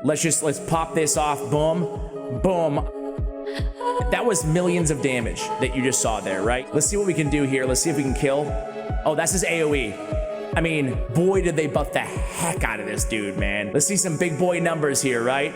Let's pop this off. Boom, boom. That was millions of damage that you just saw there, right? Let's see what we can do here. Let's see if we can kill. Oh, that's his AoE. I mean, boy, did they buff the heck out of this dude, man. Let's see some big boy numbers here, right?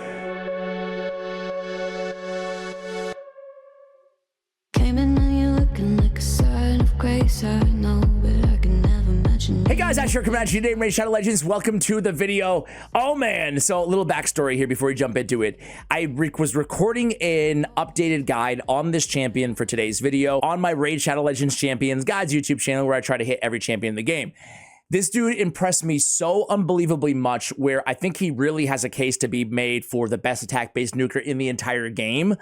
Came in and you're looking like a sign of grace. I know, but I can never mention. Hey guys, Asher coming at you today, Shadow Legends. Welcome to the video. Oh man, so a little backstory here before we jump into it. I was recording an updated guide on this champion for today's video on my Raid Shadow Legends Champions Guides YouTube channel, where I try to hit every champion in the game. This dude impressed me so unbelievably much, where I think he really has a case to be made for the best attack-based nuker in the entire game.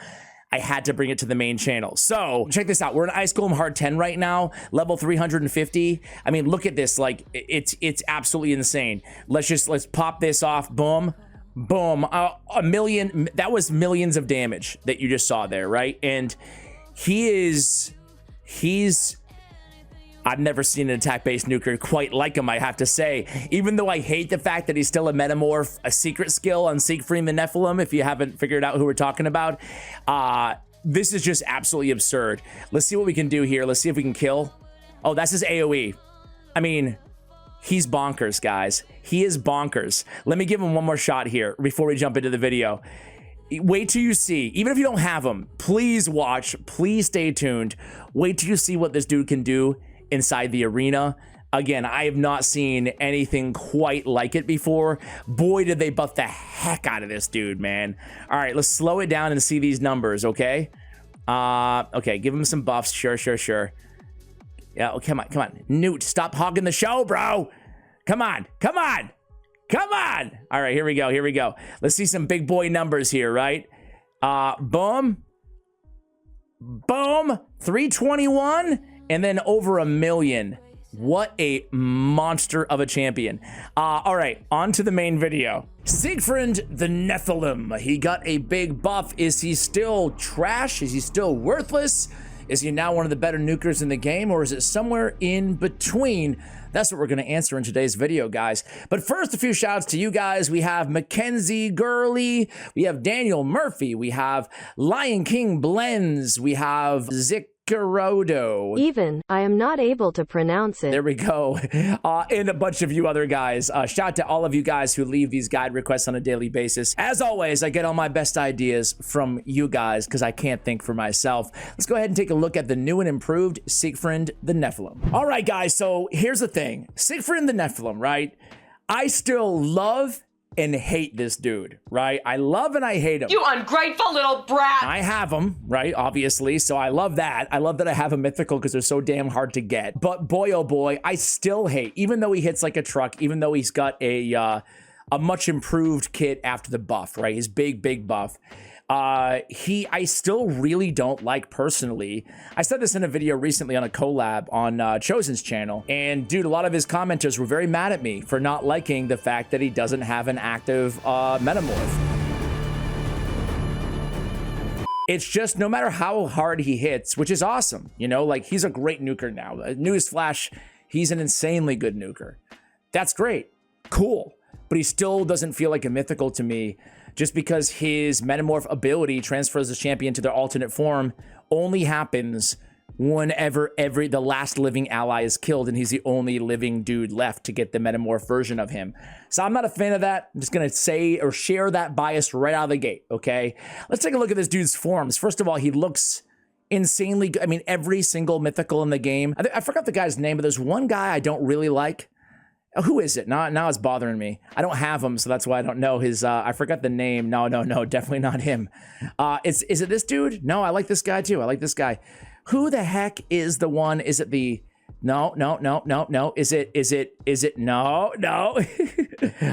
I had to bring it to the main channel. So check this out. We're in Ice Golem Hard 10 right now, level 350. I mean, look at this. Like, it's absolutely insane. Let's pop this off. Boom, boom. A million. That was millions of damage that you just saw there, right? And he's. I've never seen an attack-based nuker quite like him, I have to say. Even though I hate the fact that he's still a metamorph, a secret skill on Siegfrund the Nephilim, if you haven't figured out who we're talking about. This is just absolutely absurd. Let's see what we can do here. Let's see if we can kill. Oh, that's his AoE. I mean, he's bonkers, guys. He is bonkers. Let me give him one more shot here before we jump into the video. Wait till you see, even if you don't have him, please watch, please stay tuned. Wait till you see what this dude can do inside the arena. Again, I have not seen anything quite like it before. Boy, did they buff the heck out of this dude, man. All right, let's slow it down and see these numbers, okay? Okay, give him some buffs. Sure. Yeah, oh, come on. Newt, stop hogging the show, bro. Come on. All right, here we go. Let's see some big boy numbers here, right? Boom. 321. And then over 1 million. What a monster of a champion. All right, on to the main video. Siegfrund the Nephilim. He got a big buff. Is he still trash? Is he still worthless? Is he now one of the better nukers in the game, or is it somewhere in between? That's what we're going to answer in today's video, guys. But first, a few shouts to you guys. We have Mackenzie Gurley. We have Daniel Murphy. We have Lion King Blends. We have Zickarodo. Even, I am not able to pronounce it. There we go. And a bunch of you other guys. Shout out to all of you guys who leave these guide requests on a daily basis. As always, I get all my best ideas from you guys because I can't think for myself. Let's go ahead and take a look at the new and improved Siegfrund the Nephilim. All right, guys, so here's the thing. Siegfrund the Nephilim, right? I still love and hate this dude, right? I love and I hate him. You ungrateful little brat! I have him, right? Obviously, so I love that. I love that I have a mythical because they're so damn hard to get. But boy, oh boy, I still hate, even though he hits like a truck, even though he's got a much improved kit after the buff, right? His big buff. I still really don't like personally. I said this in a video recently on a collab on Chosen's channel, and dude, a lot of his commenters were very mad at me for not liking the fact that he doesn't have an active metamorph. It's just, no matter how hard he hits, which is awesome, you know, like, he's a great nuker now. Newsflash, he's an insanely good nuker. That's great, cool, but he still doesn't feel like a mythical to me, just because his metamorph ability transfers the champion to their alternate form only happens whenever the last living ally is killed and he's the only living dude left to get the metamorph version of him. So I'm not a fan of that. I'm just gonna say or share that bias right out of the gate, okay? Let's take a look at this dude's forms. First of all, he looks insanely good. I mean, every single mythical in the game. I forgot the guy's name, but there's one guy I don't really like. Who is it? Now it's bothering me. I don't have him, so that's why I don't know his, I forgot the name. No, definitely not him. Is it this dude? No, I like this guy too. I like this guy. Who the heck is the one? Is it the, no. Is it, no.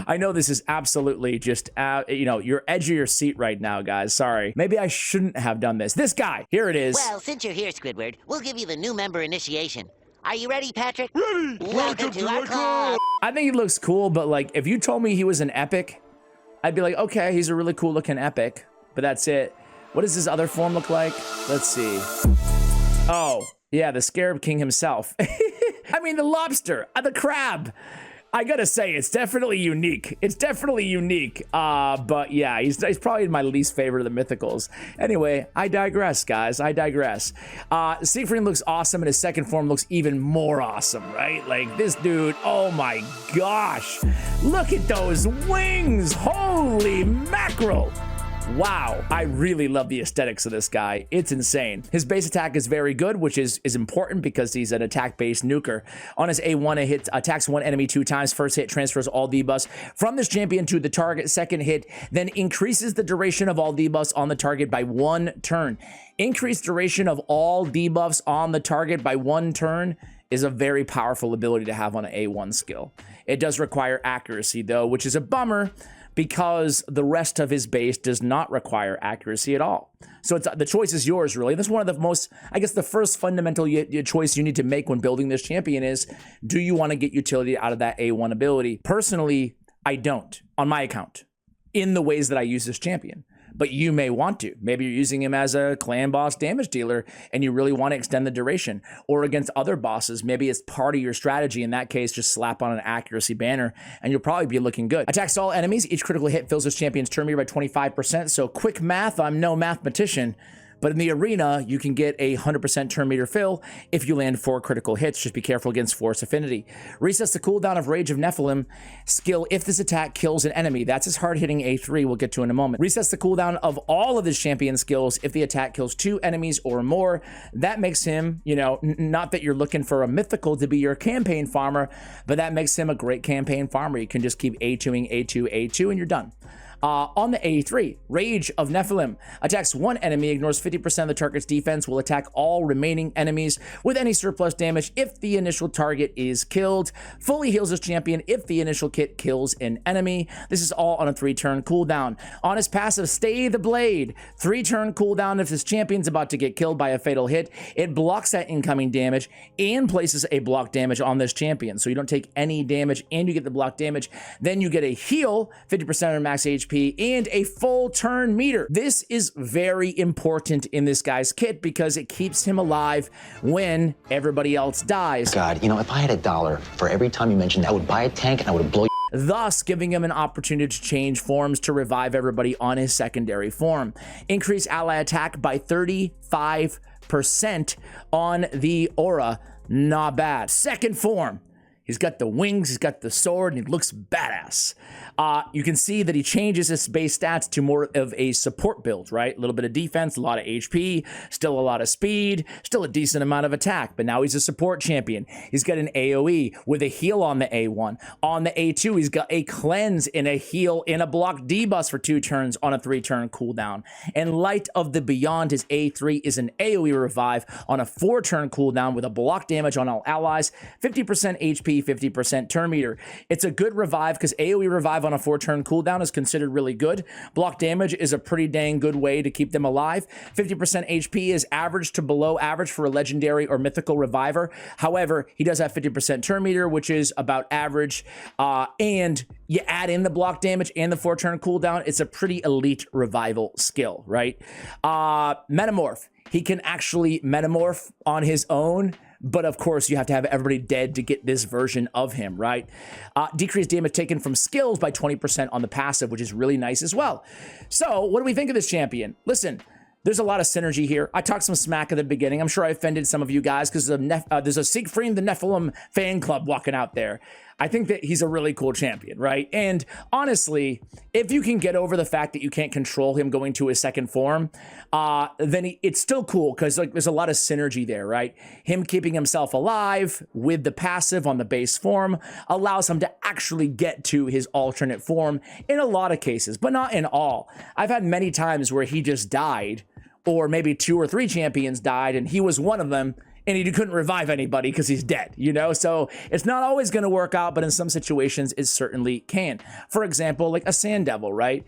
I know this is absolutely just, you know, you're edge of your seat right now, guys. Sorry. Maybe I shouldn't have done this. This guy, here it is. Well, since you're here, Squidward, we'll give you the new member initiation. Are you ready, Patrick? Ready! Welcome to our club! I think he looks cool, but like, if you told me he was an epic, I'd be like, okay, he's a really cool looking epic, but that's it. What does his other form look like? Let's see. Oh, yeah, the Scarab King himself. I mean, the lobster, the crab. I gotta say, it's definitely unique. It's definitely unique. But yeah, he's probably my least favorite of the mythicals. Anyway, I digress, guys. I digress. Siegfrund looks awesome, and his second form looks even more awesome, right? Like, this dude, oh my gosh. Look at those wings. Holy mackerel. Wow, I really love the aesthetics of this guy. It's insane. His base attack is very good, which is important because he's an attack-based nuker. On his A1, it hits, attacks one enemy 2 times. First hit transfers all debuffs from this champion to the target. Second hit then increases the duration of all debuffs on the target by 1 turn. Increased duration of all debuffs on the target by 1 turn is a very powerful ability to have on an A1 skill. It does require accuracy, though, which is a bummer, because the rest of his base does not require accuracy at all. So the choice is yours, really. This is one of the most, I guess, the first fundamental choice you need to make when building this champion is, do you want to get utility out of that A1 ability? Personally, I don't, on my account, in the ways that I use this champion. But you may want to. Maybe you're using him as a clan boss damage dealer and you really want to extend the duration. Or against other bosses, maybe it's part of your strategy. In that case, just slap on an accuracy banner and you'll probably be looking good. Attacks all enemies. Each critical hit fills this champion's turn meter by 25%. So quick math, I'm no mathematician. But in the arena, you can get a 100% turn meter fill if you land 4 critical hits. Just be careful against Force Affinity. Resets the cooldown of Rage of Nephilim skill if this attack kills an enemy. That's his hard-hitting A3 we'll get to in a moment. Resets the cooldown of all of his champion skills if the attack kills 2 enemies or more. That makes him, you know, not that you're looking for a mythical to be your campaign farmer, but that makes him a great campaign farmer. You can just keep A2ing A2, A2, and you're done. On the A3, Rage of Nephilim attacks 1 enemy, ignores 50% of the target's defense, will attack all remaining enemies with any surplus damage if the initial target is killed. Fully heals his champion if the initial kit kills an enemy. This is all on a 3-turn cooldown. On his passive, Stay the Blade, 3-turn cooldown. If this champion's about to get killed by a fatal hit, it blocks that incoming damage and places a block damage on this champion. So you don't take any damage and you get the block damage. Then you get a heal, 50% of max HP, and a full turn meter. This is very important in this guy's kit because it keeps him alive when everybody else dies. God, you know, if I had $1 for every time you mentioned that, I would buy a tank and I would blow thus giving him an opportunity to change forms to revive everybody on his secondary form. Increase ally attack by 35% on the aura. Not bad. Second form. He's got the wings, he's got the sword, and he looks badass. You can see that he changes his base stats to more of a support build, right? A little bit of defense, a lot of HP, still a lot of speed, still a decent amount of attack, but now he's a support champion. He's got an AoE with a heal on the A1. On the A2, he's got a cleanse and a heal and a block debuff for 2 turns on a 3-turn cooldown. And Light of the Beyond, his A3 is an AoE revive on a 4-turn cooldown with a block damage on all allies, 50% HP, 50% turn meter. It's a good revive because AoE revive on a 4-turn cooldown is considered really good. Block damage is a pretty dang good way to keep them alive. 50% HP is average to below average for a legendary or mythical reviver. However, he does have 50% turn meter, which is about average. And you add in the block damage and the 4-turn cooldown, it's a pretty elite revival skill, right? Metamorph. He can actually metamorph on his own, but of course you have to have everybody dead to get this version of him, right? Decreased damage taken from skills by 20% on the passive, which is really nice as well. So what do we think of this champion? Listen, there's a lot of synergy here. I talked some smack at the beginning. I'm sure I offended some of you guys because there's a Siegfrund the Nephilim fan club walking out there. I think that he's a really cool champion, right? And honestly, if you can get over the fact that you can't control him going to his second form, then it's still cool because like there's a lot of synergy there, right? Him keeping himself alive with the passive on the base form allows him to actually get to his alternate form in a lot of cases, but not in all. I've had many times where he just died, or maybe 2 or 3 champions died and he was one of them, and he couldn't revive anybody because he's dead, you know? So it's not always going to work out, but in some situations it certainly can. For example, like a Sand Devil, right?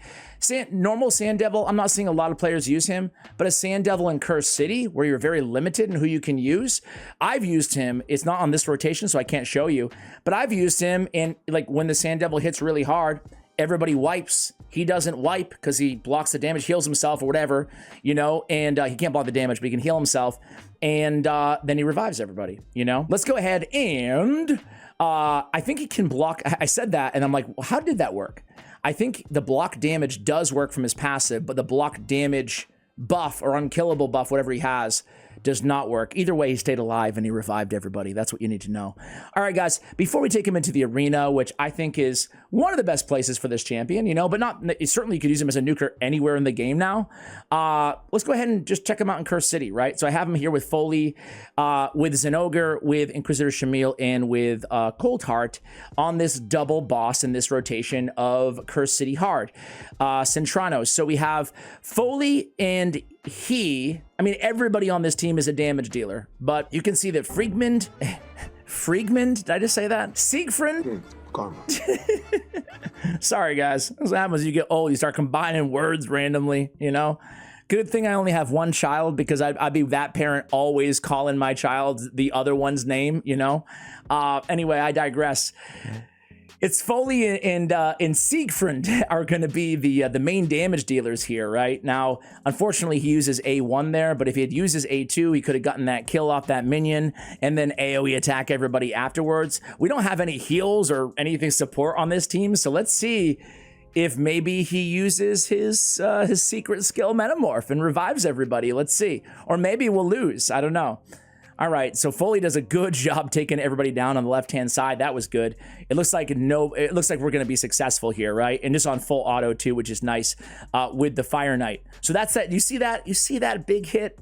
Normal Sand Devil, I'm not seeing a lot of players use him, but a Sand Devil in Cursed City, where you're very limited in who you can use, I've used him. It's not on this rotation, so I can't show you, but I've used him in, like, when the Sand Devil hits really hard, everybody wipes. He doesn't wipe because he blocks the damage, heals himself or whatever, you know, and he can't block the damage, but he can heal himself. And then he revives everybody, you know? Let's go ahead and I think he can block. I said that, and I'm like, well, how did that work? I think the block damage does work from his passive, but the block damage buff or unkillable buff, whatever he has, does not work. Either way, he stayed alive and he revived everybody. That's what you need to know. All right, guys, before we take him into the arena, which I think is one of the best places for this champion, you know, but not certainly you could use him as a nuker anywhere in the game now. Let's go ahead and just check him out in Curse City, right? So I have him here with Foley, with Zenogre, with Inquisitor Shamil, and with Cold Heart on this double boss in this rotation of Curse City Hard, Centranos. So we have Foley and I mean, everybody on this team is a damage dealer, but you can see that Friedmund, did I just say that? Siegfrund? Karma. Sorry, guys. That's what happens when you get old. You start combining words randomly, you know? Good thing I only have one child, because I'd be that parent always calling my child the other one's name, you know? Anyway, I digress. It's Foley and Siegfrund are going to be the main damage dealers here, right? Now, unfortunately, he uses A1 there, but if he had used his A2, he could have gotten that kill off that minion and then AoE attack everybody afterwards. We don't have any heals or anything support on this team, so let's see if maybe he uses his secret skill Metamorph and revives everybody. Let's see. Or maybe we'll lose. I don't know. All right, so Foley does a good job taking everybody down on the left-hand side. That was good. It looks like we're going to be successful here, right? And just on full auto too, which is nice with the Fire Knight. So that's that. You see that? You see that big hit?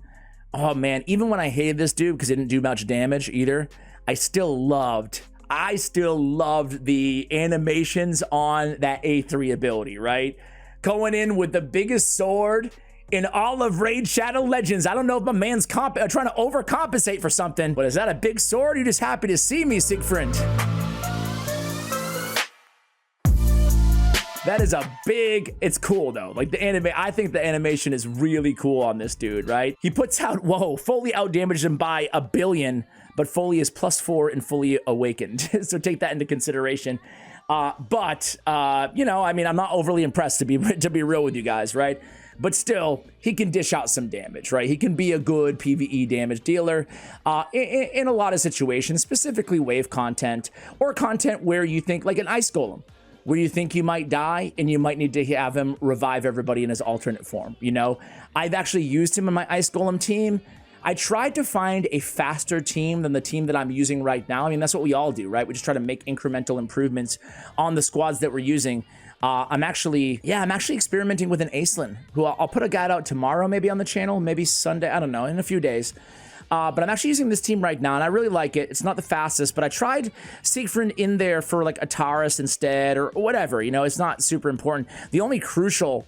Oh man, even when I hated this dude because he didn't do much damage either, I still loved the animations on that A3 ability, right? Going in with the biggest sword in all of Raid Shadow Legends. I don't know if my man's trying to overcompensate for something, but is that a big sword? You're just happy to see me, Siegfried. That is a big, it's cool though. Like the anime, I think the animation is really cool on this dude, right? He puts out, whoa, Foley outdamaged him by 1 billion, but Foley is +4 and fully awakened. So take that into consideration. But you know, I mean, I'm not overly impressed to be real with you guys, right? But still, he can dish out some damage, right? He can be a good PvE damage dealer in a lot of situations, specifically wave content or content where you think, like an Ice Golem, where you think you might die and you might need to have him revive everybody in his alternate form, you know? I've actually used him in my Ice Golem team. I tried to find a faster team than the team that I'm using right now. I mean, that's what we all do, right? We just try to make incremental improvements on the squads that we're using. I'm actually experimenting with an Aislinn, who I'll put a guide out tomorrow, maybe on the channel, maybe Sunday, I don't know, in a few days. But I'm actually using this team right now, and I really like it. It's not the fastest, but I tried Siegfried in there for like a Taurus instead, or whatever, you know, it's not super important. The only crucial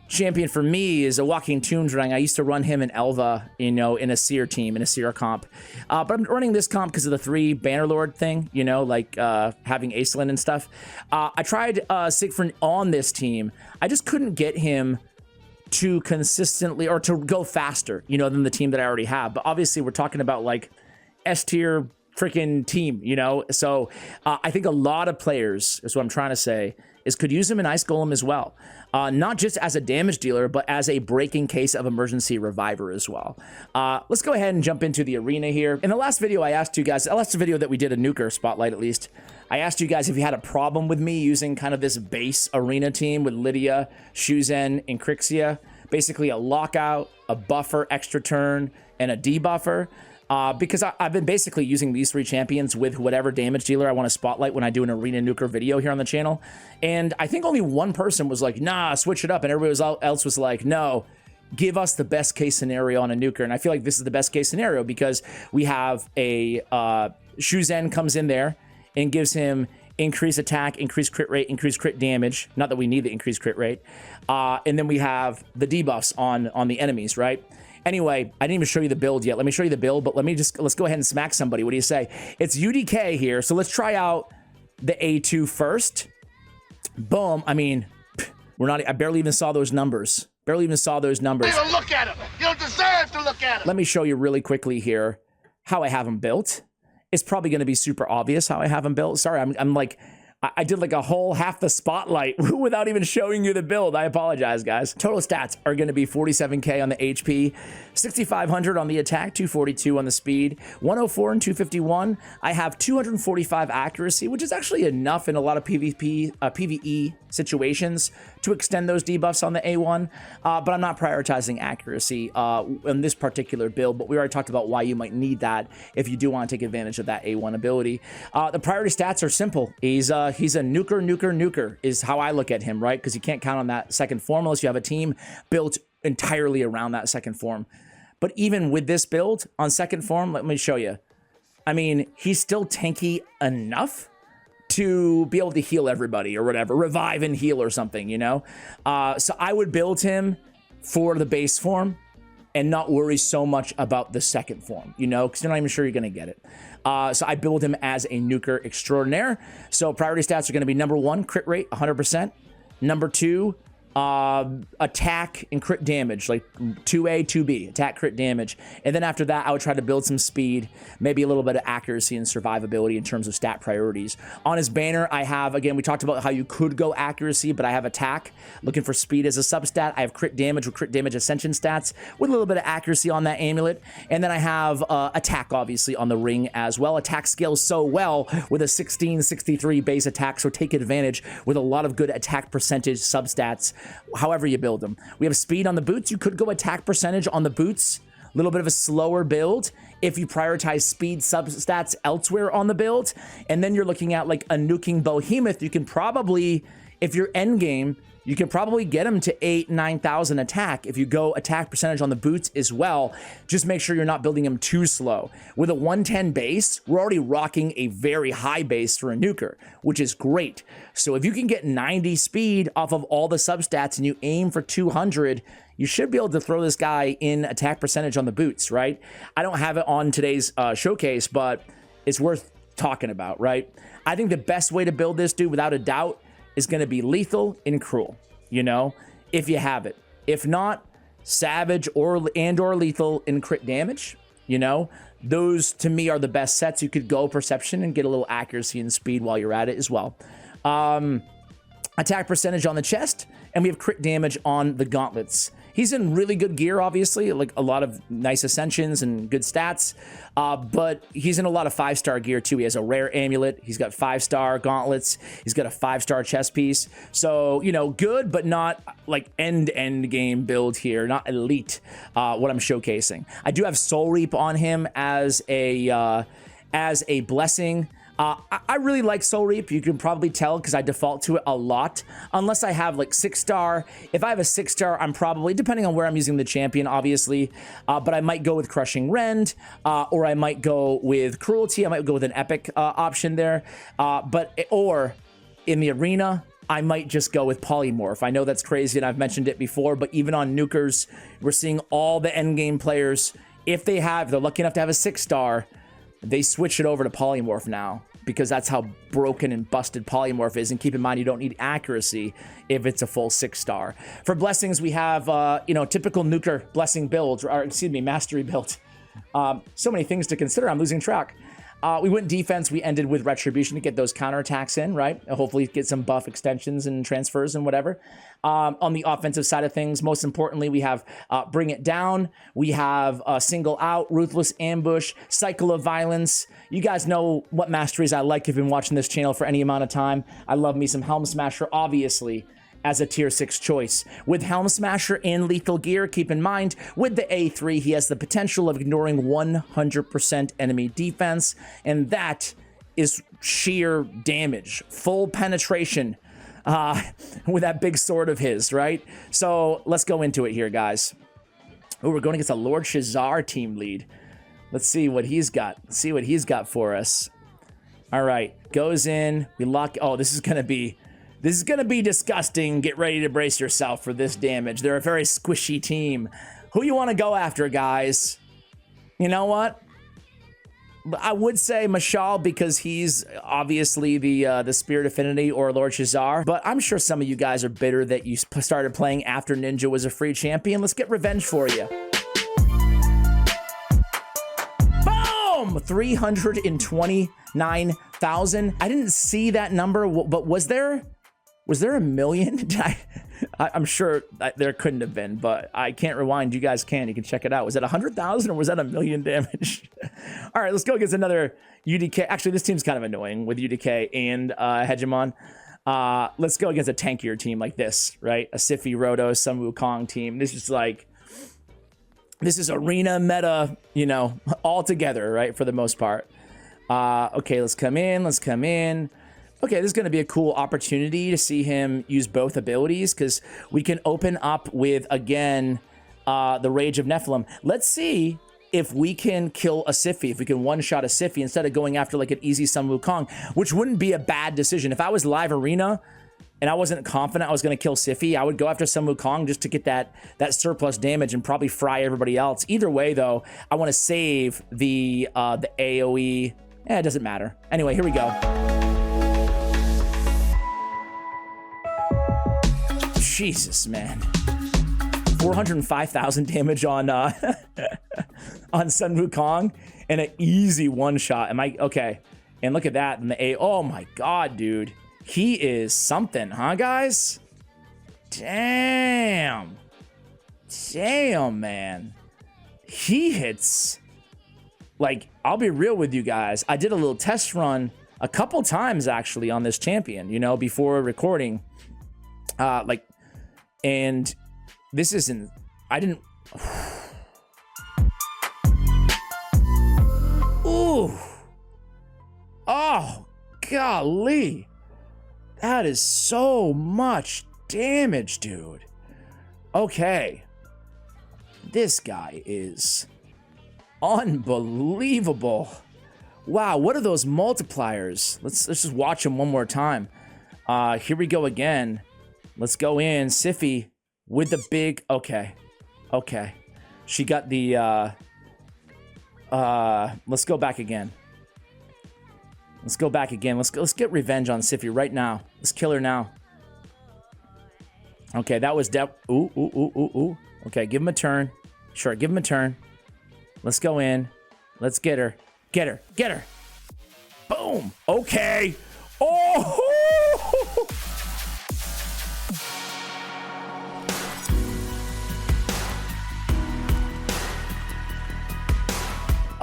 champion for me is a Walking Tombstone. I used to run him in Elva, you know, in a Seer team, in a Seer comp. But I'm running this comp because of the 3 Bannerlord thing, you know, like having Aislinn and stuff. I tried Siegfried on this team. I just couldn't get him to consistently, or to go faster, you know, than the team that I already have. But obviously we're talking about like S-tier freaking team, you know? So I think a lot of players, is what I'm trying to say, is could use him in Ice Golem as well. Not just as a damage dealer, but as a breaking case of emergency reviver as well. Let's go ahead and jump into the arena here. In the last video, I asked you guys, the last video that we did, a NUKER spotlight at least, I asked you guys if you had a problem with me using kind of this base arena team with Lydia, Shuzen, and Crixia. Basically a lockout, a buffer, extra turn, and a debuffer. Because I've been basically using these 3 champions with whatever damage dealer I want to spotlight when I do an Arena NUKER video here on the channel. And I think only one person was like, nah, switch it up. And everybody else was like, no, give us the best case scenario on a NUKER. And I feel like this is the best case scenario because we have a Shuzen comes in there and gives him increased attack, increased crit rate, increased crit damage. Not that we need the increased crit rate. And then we have the debuffs on the enemies, right? Anyway, I didn't even show you the build yet. Let me show you the build, but let's go ahead and smack somebody. What do you say? It's UDK here, so let's try out the A2 first. Boom. I mean, I barely even saw those numbers. Barely even saw those numbers. You don't look at him. You don't deserve to look at him. Let me show you really quickly here how I have them built. It's probably going to be super obvious how I have them built. Sorry, I'm I did like a whole half the spotlight without even showing you the build. I apologize, guys. Total stats are going to be 47k on the HP, 6,500 on the attack, 242 on the speed, 104 and 251. I have 245 accuracy, which is actually enough in a lot of PvE situations to extend those debuffs on the A1, but I'm not prioritizing accuracy in this particular build, but we already talked about why you might need that if you do want to take advantage of that A1 ability. The priority stats are simple. He's a nuker is how I look at him, right? Because you can't count on that second form unless you have a team built entirely around that second form. But even with this build on second form, let me show you. I mean, he's still tanky enough to be able to heal everybody or whatever, revive and heal or something, you know? So I would build him for the base form and not worry so much about the second form, you know, because you're not even sure you're going to get it. So I build him as a nuker extraordinaire. So priority stats are going to be number 1, crit rate, 100%. Number 2, attack and crit damage, like 2A, 2B, attack, crit damage. And then after that, I would try to build some speed, maybe a little bit of accuracy and survivability in terms of stat priorities. On his banner, I have, again, we talked about how you could go accuracy, but I have attack, looking for speed as a substat. I have crit damage with crit damage ascension stats with a little bit of accuracy on that amulet. And then I have attack, obviously, on the ring as well. Attack scales so well with a 1663 base attack, so take advantage with a lot of good attack percentage substats however you build them. We have speed on the boots. You could go attack percentage on the boots. A little bit of a slower build if you prioritize speed substats elsewhere on the build. And then you're looking at like a nuking behemoth. You can probably, if you're endgame, you can probably get him to 8,000-9,000 attack if you go attack percentage on the boots as well. Just make sure you're not building him too slow. With a 110 base, we're already rocking a very high base for a nuker, which is great. So if you can get 90 speed off of all the substats and you aim for 200, you should be able to throw this guy in attack percentage on the boots, right? I don't have it on today's showcase, but it's worth talking about, right? I think the best way to build this dude, without a doubt, is going to be lethal and cruel, you know, if you have it. If not, savage or lethal and crit damage, you know, those to me are the best sets. You could go perception and get a little accuracy and speed while you're at it as well. Attack percentage on the chest, and we have crit damage on the gauntlets. He's in really good gear, obviously, like a lot of nice ascensions and good stats, but he's in a lot of 5-star gear too. He has a rare amulet. He's got 5-star gauntlets. He's got a 5-star chest piece. So, you know, good, but not like end game build here, not elite, what I'm showcasing. I do have Soul Reap on him as a blessing. I really like Soul Reap. You can probably tell because I default to it a lot, unless I have like 6-star. If I have a 6-star, I'm probably, depending on where I'm using the champion, obviously, but I might go with Crushing Rend, or I might go with Cruelty. I might go with an epic option there, or in the arena, I might just go with Polymorph. I know that's crazy and I've mentioned it before, but even on nukers, we're seeing all the endgame players, if they're lucky enough to have a 6-star, they switch it over to Polymorph now because that's how broken and busted Polymorph is. And keep in mind, you don't need accuracy if it's a full 6-star. For blessings, we have, typical nuker blessing builds, or excuse me, mastery build. So many things to consider. I'm losing track. We went defense. We ended with retribution to get those counterattacks in, right? Hopefully get some buff extensions and transfers and whatever. On the offensive side of things, most importantly, we have Bring It Down. We have Single Out, Ruthless Ambush, Cycle of Violence. You guys know what masteries I like if you've been watching this channel for any amount of time. I love me some Helm Smasher, obviously, as a tier 6 choice. With Helm Smasher in lethal gear, keep in mind, with the A3, he has the potential of ignoring 100% enemy defense, and that is sheer damage, full penetration with that big sword of his, right? So let's go into it here, guys. Oh, we're going against a Lord Shazar team lead. Let's see what he's got. Let's see what he's got for us. All right, goes in. We lock. Oh, this is gonna be disgusting. Get ready to brace yourself for this damage. They're a very squishy team. Who you want to go after, guys? You know what? I would say Mashal because he's obviously the Spirit Affinity or Lord Shazar, but I'm sure some of you guys are bitter that you started playing after Ninja was a free champion. Let's get revenge for you. Boom! Boom, 329,000. I didn't see that number, but was there a million? I'm sure there couldn't have been, but I can't rewind. You guys can. You can check it out. Was that 100,000 or was that a million damage? All right, let's go against another UDK. Actually, this team's kind of annoying with UDK and Hegemon. Let's go against a tankier team like this, right? A Sify, Roto, Sun Wukong team. This is arena meta, you know, all together, right? For the most part. Okay, let's come in. Okay, this is going to be a cool opportunity to see him use both abilities because we can open up with, again, the Rage of Nephilim. Let's see if we can kill a Sify, if we can one-shot a Sify instead of going after like an easy Sun Wukong, which wouldn't be a bad decision. If I was live arena and I wasn't confident I was going to kill Sify, I would go after Sun Wukong just to get that surplus damage and probably fry everybody else. Either way, though, I want to save the AoE. It doesn't matter. Anyway, here we go. Jesus, man. 405,000 damage on on Sun Wukong and an easy one shot. Am I okay? And look at that. And oh my god, dude. He is something, huh, guys? Damn. Damn, man. He hits. Like, I'll be real with you guys. I did a little test run a couple times actually on this champion, you know, before recording. And this isn't, I didn't, ooh, oh, golly, that is so much damage, dude. Okay, this guy is unbelievable. Wow, what are those multipliers? Let's just watch him one more time. Here we go again. Let's go in, Sify with the big, okay. She got the, let's go back again. Let's get revenge on Sify right now. Let's kill her now. Okay, that was ooh. Okay, give him a turn. Sure, give him a turn. Let's go in. Let's get her. Get her. Boom. Okay. Oh!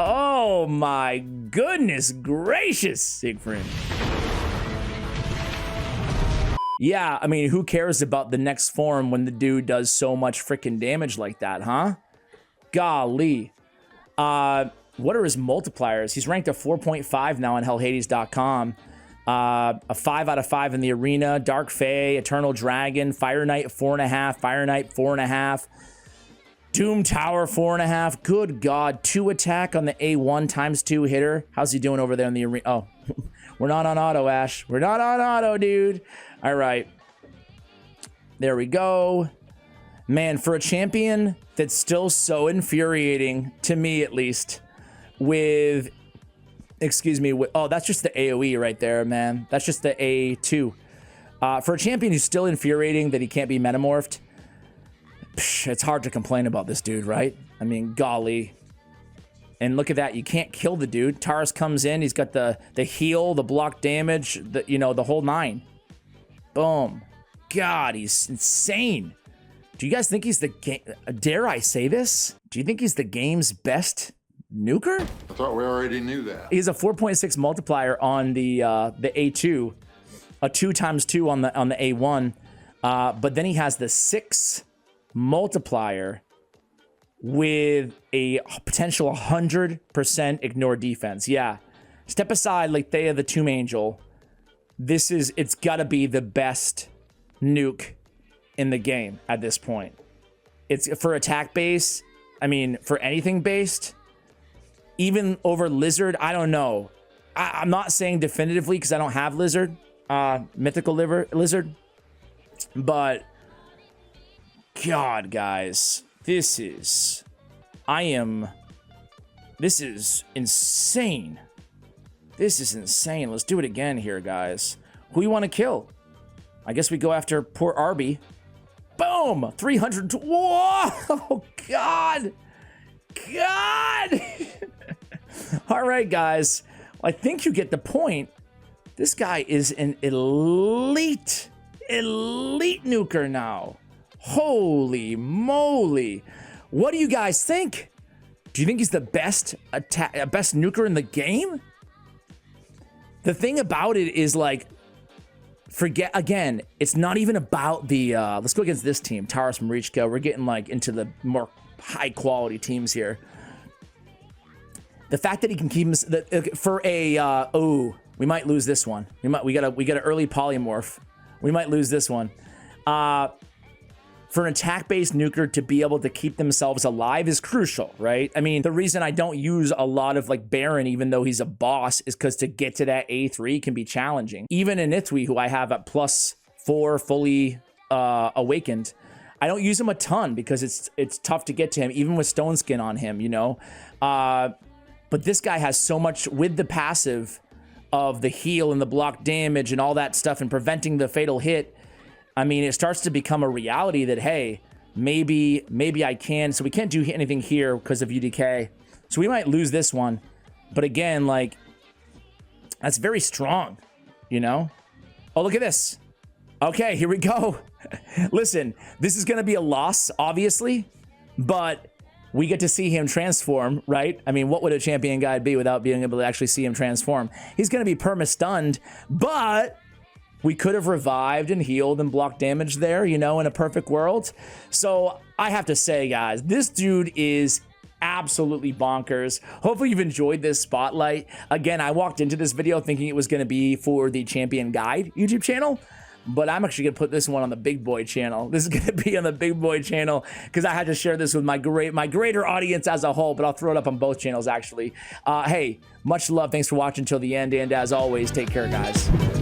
Oh my goodness gracious, Siegfrund. Yeah, I mean, who cares about the next form when the dude does so much freaking damage like that, huh? Golly. What are his multipliers? He's ranked a 4.5 now on hellhades.com. A 5 out of 5 in the arena. Dark Fae, Eternal Dragon, Fire Knight 4.5, Fire Knight 4.5. Doom Tower 4.5. Good God. 2 attack on the A1 ×2 hitter. How's he doing over there in the arena? Oh, we're not on auto, Ash. We're not on auto, dude. All right. There we go. Man, for a champion that's still so infuriating, to me at least, with, excuse me, oh, that's just the AoE right there, man. That's just the A2. For a champion who's still infuriating that he can't be metamorphed, it's hard to complain about this dude, right? I mean, golly. And look at that. You can't kill the dude. Taurus comes in. He's got the heal, the block damage, the whole 9. Boom. God, he's insane. Do you guys think he's the game? Dare I say this? Do you think he's the game's best nuker? I thought we already knew that. He's a 4.6 multiplier on the A2, a 2 × 2 on the A1, but then he has the 6 multiplier with a potential 100% ignore defense. Yeah, step aside, Lethea the Tomb Angel. It's gotta be the best nuke in the game at this point. It's for attack base. I mean, for anything based, even over Lizard, I don't know. I'm not saying definitively because I don't have Lizard, Mythical Lizard, but God, guys, this is insane. This is insane. Let's do it again here, guys. Who you want to kill? I guess we go after poor Arby. Boom! 300. Whoa! Oh, God! God! All right, guys. I think you get the point. This guy is an elite nuker now. Holy moly. What do you guys think? Do you think he's the best nuker in the game? The thing about it is, like, forget, again, it's not even about the, let's go against this team, Taurus Marichka. We're getting, like, into the more high-quality teams here. The fact that he can keep him, for a, oh, we might lose this one. We got an early polymorph. We might lose this one. For an attack-based nuker to be able to keep themselves alive is crucial, right? I mean, the reason I don't use a lot of, like, Baron, even though he's a boss, is because to get to that A3 can be challenging. Even in Ithwi, who I have at +4 fully awakened, I don't use him a ton because it's tough to get to him, even with Stone Skin on him, you know? But this guy has so much with the passive of the heal and the block damage and all that stuff and preventing the fatal hit. I mean, it starts to become a reality that, hey, maybe I can. So we can't do anything here because of UDK. So we might lose this one. But again, like, that's very strong, you know? Oh, look at this. Okay, here we go. Listen, this is going to be a loss, obviously, but we get to see him transform, right? I mean, what would a champion guide be without being able to actually see him transform? He's going to be perma-stunned, but we could have revived and healed and blocked damage there, you know, in a perfect world. So I have to say, guys, this dude is absolutely bonkers. Hopefully you've enjoyed this spotlight. Again, I walked into this video thinking it was going to be for the Champion Guide YouTube channel, but I'm actually going to put this one on the Big Boy channel. This is going to be on the Big Boy channel because I had to share this with my greater audience as a whole, but I'll throw it up on both channels, actually. Hey, much love. Thanks for watching till the end, and as always, take care, guys.